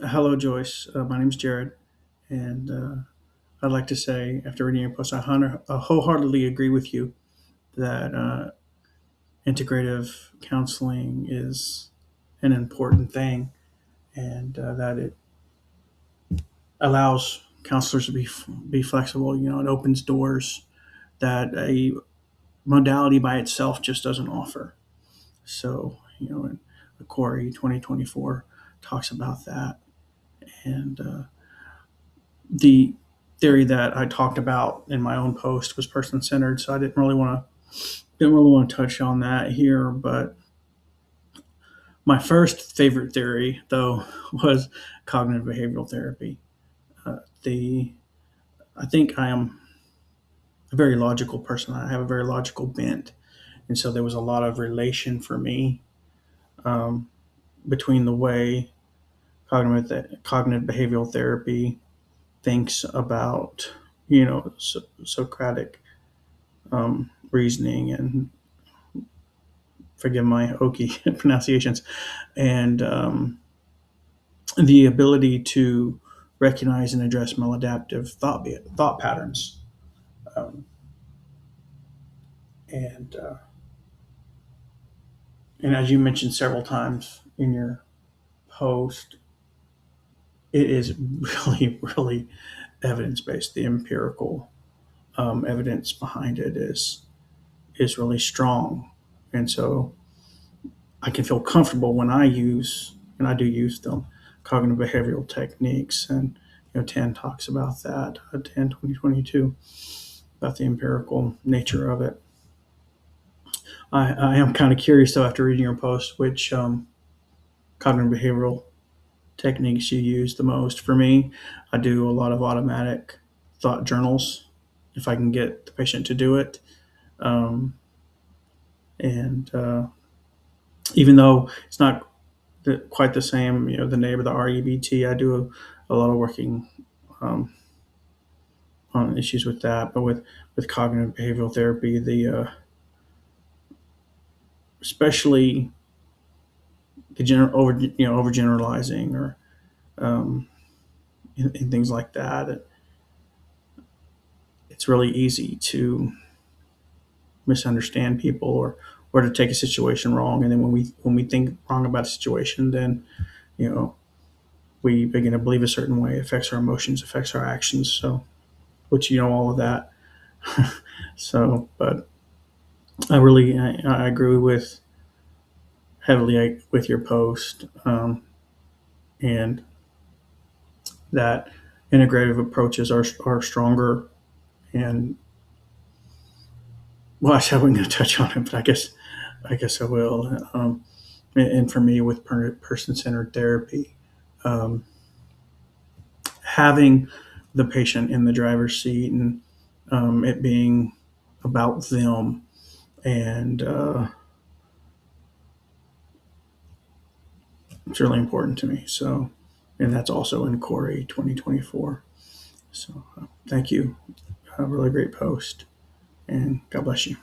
Hello, Joyce. My name's Jared, and I'd like to say, after reading your post, I wholeheartedly agree with you that integrative counseling is an important thing, and that it allows counselors to be flexible. It opens doors that a modality by itself just doesn't offer. So, and Corey 2024 talks about that, and the theory that I talked about in my own post was person centered, so I didn't really want to touch on that here. But my first favorite theory, though, was cognitive behavioral therapy. The I think I am a very logical person. I have a very logical bent, and so there was a lot of relation for me um, between the way cognitive behavioral therapy thinks about Socratic reasoning, and forgive my hokey pronunciations, and the ability to recognize and address maladaptive thought patterns. Um, and and as you mentioned several times in your post, it is really, really evidence based. The empirical evidence behind it is really strong, and so I can feel comfortable when I do use them, cognitive behavioral techniques. And, 10 talks about that, 10, 2022, about the empirical nature of it. I am kind of curious, though, after reading your post, which cognitive behavioral techniques you use the most. For me, I do a lot of automatic thought journals if I can get the patient to do it. Um, and even though it's not quite the same, the name of the REBT, I do a lot of working um, on issues with that. But with cognitive behavioral therapy, the especially the overgeneralizing, or um, and things like that, it's really easy to misunderstand people, or to take a situation wrong. And then when we think wrong about a situation, then you know we begin to believe a certain way. It affects our emotions, affects our actions. So, which all of that. So, but I agree with heavily with your post, and that integrative approaches are stronger. And well, I said I wasn't going to touch on it, but I guess I will. And for me, with person centered therapy, um, having the patient in the driver's seat, and it being about them, and it's really important to me. So, and that's also in Corey 2024. So, thank you. A really great post, and God bless you.